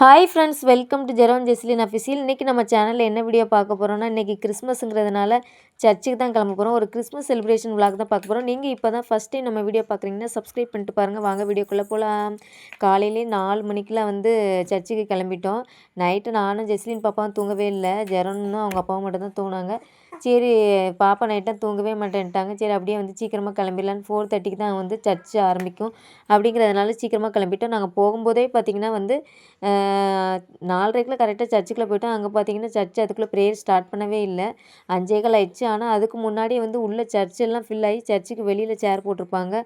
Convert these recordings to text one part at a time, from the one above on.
Hi friends, welcome to Jeron Jesline official. இன்றைக்கி நம்ம சேனலில் என்ன வீடியோ பார்க்க போகிறோம்னா, இன்றைக்கி கிறிஸ்மஸ்ங்கிறதுனால சர்ச்சுக்கு தான் கிளம்ப போகிறோம். ஒரு கிறிஸ்மஸ் செலிப்ரேஷன் விளாக் தான் பார்க்க போகிறோம். நீங்கள் இப்போ தான் ஃபஸ்ட் டைம் நம்ம வீடியோ பார்க்குறீங்கன்னா சப்ஸ்கிரைப் பண்ணிட்டு பாருங்கள். வாங்க வீடியோக்குள்ளே போகலாம். காலையிலே 4 மணிக்கெலாம் வந்து சர்ச்சுக்கு கிளம்பிட்டோம். நைட்டு நானும் ஜெஸ்லின் பாப்பாவும் தூங்கவே இல்லை. ஜெரோனும் அவங்க அப்பாவும் மட்டும் தான் தூங்கினாங்க. சரி, பாப்பா நைட்டாக தூங்கவே மாட்டேன்ட்டாங்க. சரி, அப்படியே வந்து சீக்கிரமாக கிளம்பிடலான்னு 4:30க்கு தான் வந்து சர்ச்சு ஆரம்பிக்கும். அப்படிங்கிறதுனால சீக்கிரமாக கிளம்பிட்டோம். நாங்கள் போகும்போதே பார்த்திங்கன்னா வந்து 4:30க்குள்ள கரெக்டாக சர்ச்சுக்குள்ளே போய்ட்டோம். அங்கே பார்த்தீங்கன்னா சர்ச் அதுக்குள்ளே ப்ரேயர் ஸ்டார்ட் பண்ணவே இல்லை. 5:15 ஆயிடுச்சு. ஆனால் அதுக்கு முன்னாடியே வந்து உள்ள சர்ச் எல்லாம் ஃபில் ஆகி சர்ச்சுக்கு வெளியில் சேர் போட்டிருப்பாங்க.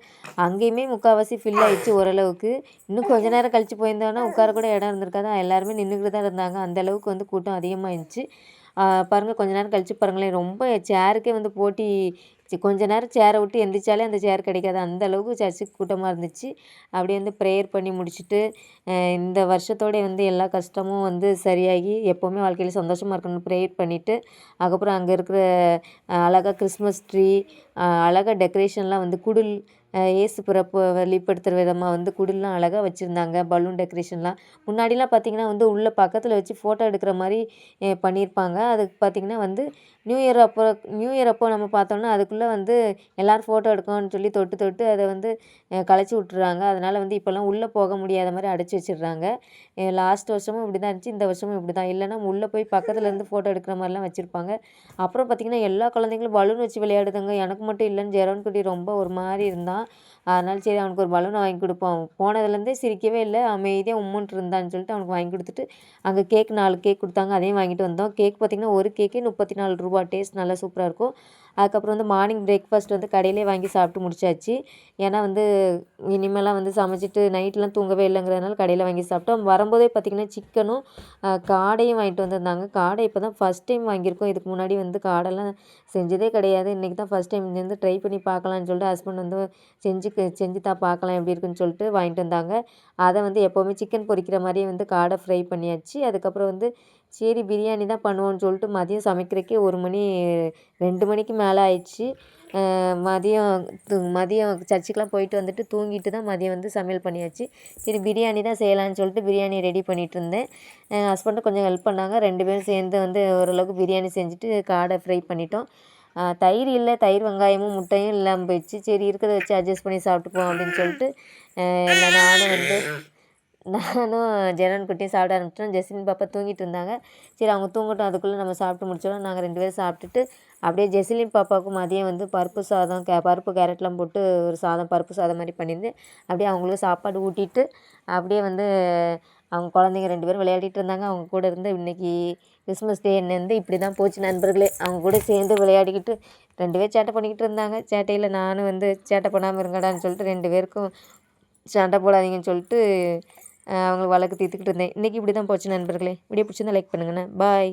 அங்கேயுமே முக்கால்வாசி ஃபில் ஆயிடுச்சு ஓரளவுக்கு. இன்னும் கொஞ்ச நேரம் கழித்து போயிருந்தோன்னா உட்கார கூட இடம் இருந்திருக்காது. எல்லாருமே நின்றுக்கிட்டு தான் இருந்தாங்க. அந்தளவுக்கு வந்து கூட்டம் அதிகமாகிருந்துச்சு. பாருங்கள், கொஞ்ச நேரம் கழித்து பாருங்களேன், ரொம்ப சேருக்கே வந்து போட்டி. கொஞ்ச நேரம் சேரை விட்டு எந்திரிச்சாலே அந்த சேர் கிடைக்காது. அந்த அளவுக்கு சர்ச்சுக்கு கூட்டமாக இருந்துச்சு. அப்படியே வந்து ப்ரேயர் பண்ணி முடிச்சுட்டு இந்த வருஷத்தோட வந்து எல்லா கஷ்டமும் வந்து சரியாகி எப்போவுமே வாழ்க்கையில் சந்தோஷமாக இருக்கணும்னு ப்ரேயர் பண்ணிவிட்டு, அதுக்கப்புறம் அங்கே இருக்கிற அழகாக கிறிஸ்மஸ் ட்ரீ, அழகாக டெக்கரேஷன்லாம் வந்து குடில், இயேசு பிறப்பு வெளிப்படுத்துகிற விதமாக வந்து குடில்லாம் அழகாக வச்சுருந்தாங்க. பலூன் டெக்கரேஷன்லாம் முன்னாடிலாம் பார்த்திங்கன்னா வந்து உள்ளே பக்கத்தில் வச்சு ஃபோட்டோ எடுக்கிற மாதிரி பண்ணியிருப்பாங்க. அதுக்கு பார்த்திங்கன்னா வந்து நியூ இயர் அப்போ நம்ம பார்த்தோம்னா அதுக்குள்ளே வந்து எல்லோரும் ஃபோட்டோ எடுக்கணும்னு சொல்லி தொட்டு தொட்டு அதை வந்து கலைச்சி விட்டுறாங்க. அதனால் வந்து இப்போல்லாம் உள்ளே போக முடியாத மாதிரி அடைச்சி வச்சிடுறாங்க. லாஸ்ட் வருஷமும் இப்படி தான் இருந்துச்சு. இந்த வருஷமும் இப்படி தான். இல்லைன்னா உள்ளே போய் பக்கத்தில் இருந்து ஃபோட்டோ எடுக்கிற மாதிரிலாம் வச்சுருப்பாங்க. அப்புறம் பார்த்திங்கன்னா எல்லா குழந்தைங்களும் பலூன் வச்சு விளையாடுதுங்க. எனக்கு மட்டும் இல்லைன்னு ஜெரோன் குட்டி ரொம்ப ஒரு மாதிரி இருந்தான். அதனால சரி, அவனுக்கு ஒரு பலூனை வாங்கி கொடுப்போம். போனதுலேருந்தே சிரிக்கவே இல்லை, அமைதியாக உம்முன்ட்டு இருந்தான்னு சொல்லிட்டு அவனுக்கு வாங்கி கொடுத்துட்டு, அங்கே கேக் 4 கேக் கொடுத்தாங்க. அதையும் வாங்கிட்டு வந்தோம். கேக் பார்த்திங்கன்னா ஒரு கேக்கே ரூ. 34. டேஸ்ட் நல்லா சூப்பராக இருக்கும். அதுக்கப்புறம் வந்து மார்னிங் பிரேக்ஃபாஸ்ட் வந்து கடையிலே வாங்கி சாப்பிட்டு முடிச்சாச்சு. ஏன்னா வந்து இனிமேலாம் வந்து சமைச்சிட்டு நைட்லாம் தூங்கவே இல்லைங்கிறதுனால கடையில் வாங்கி சாப்பிட்டோம். வரும்போதே பார்த்திங்கன்னா சிக்கனும் காடையும் வாங்கிட்டு வந்திருந்தாங்க. காடை இப்போ தான் ஃபஸ்ட் டைம் வாங்கியிருக்கோம். இதுக்கு முன்னாடி வந்து காடைலாம் செஞ்சதே கிடையாது. இன்றைக்கி தான் ஃபஸ்ட் டைம் வந்து ட்ரை பண்ணி பார்க்கலான்னு சொல்லிட்டு ஹஸ்பண்ட் வந்து செஞ்சு தான் பார்க்கலாம் எப்படி இருக்குன்னு சொல்லிட்டு வாங்கிட்டு வந்தாங்க. அதை வந்து எப்போவுமே சிக்கன் பொரிக்கிற மாதிரியே வந்து காடை ஃப்ரை பண்ணியாச்சு. அதுக்கப்புறம் வந்து சரி, பிரியாணி தான் பண்ணுவோன்னு சொல்லிட்டு மதியம் சமைக்கிறதுக்கே 1 மணி 2 மணிக்கு மேலே ஆயிடுச்சு. மதியம் சர்ச்சுக்கெலாம் போயிட்டு வந்துட்டு தூங்கிட்டு தான் மதியம் வந்து சமையல் பண்ணியாச்சு. சரி, பிரியாணி தான் செய்யலான்னு சொல்லிட்டு பிரியாணி ரெடி பண்ணிகிட்டு இருந்தேன். ஹஸ்பண்டும் கொஞ்சம் ஹெல்ப் பண்ணாங்க. 2 பேரும் சேர்ந்து வந்து ஓரளவுக்கு பிரியாணி செஞ்சுட்டு காடை ஃப்ரை பண்ணிட்டோம். தயிர் இல்லை, தயிர் வெங்காயமும் முட்டையும் இல்லாமல் போயிடுச்சு. சரி, இருக்கிறத வச்சு அட்ஜஸ்ட் பண்ணி சாப்பிட்டுப்போம் அப்படின்னு சொல்லிட்டு இல்லை நானும் ஜெரோன் குட்டியும் சாப்பிட ஆரம்பிச்சிட்டோம். ஜெஸ்லின் பாப்பா தூங்கிட்டு இருந்தாங்க. சரி, அவங்க தூங்கட்டும், அதுக்குள்ளே நம்ம சாப்பிட்டு முடிச்சிடலாம். நாங்கள் 2 பேரும் சாப்பிட்டுட்டு அப்படியே ஜெஸ்லின் பாப்பாவுக்கு மதியம் வந்து பருப்பு சாதம், பருப்பு கேரட்லாம் போட்டு ஒரு சாதம், பருப்பு சாதம் மாதிரி பண்ணியிருந்தேன். அப்படியே அவங்களுக்கு சாப்பாடு ஊட்டிட்டு அப்படியே வந்து அவங்க குழந்தைங்க 2 பேரும் விளையாடிட்டு இருந்தாங்க. அவங்க கூட இருந்து இன்றைக்கி கிறிஸ்மஸ் டே வந்து இப்படி தான் போச்சு நண்பர்களே. அவங்க கூட சேர்ந்து விளையாடிக்கிட்டு 2 பேர் சேட்டை பண்ணிக்கிட்டு இருந்தாங்க. சேட்டையில் நானும் வந்து சேட்டை பண்ணாமல் இருங்கடான்னு சொல்லிட்டு 2 பேருக்கும் சண்டை போடாதீங்கன்னு சொல்லிட்டு அவங்களுக்கு வழக்கு தீர்த்துக்கிட்டு இருந்தேன். இன்றைக்கி இப்படி தான் போச்சு நண்பர்களே. வீடியோ பிடிச்சிருந்தா லைக் பண்ணுங்கண்ணே. பாய்.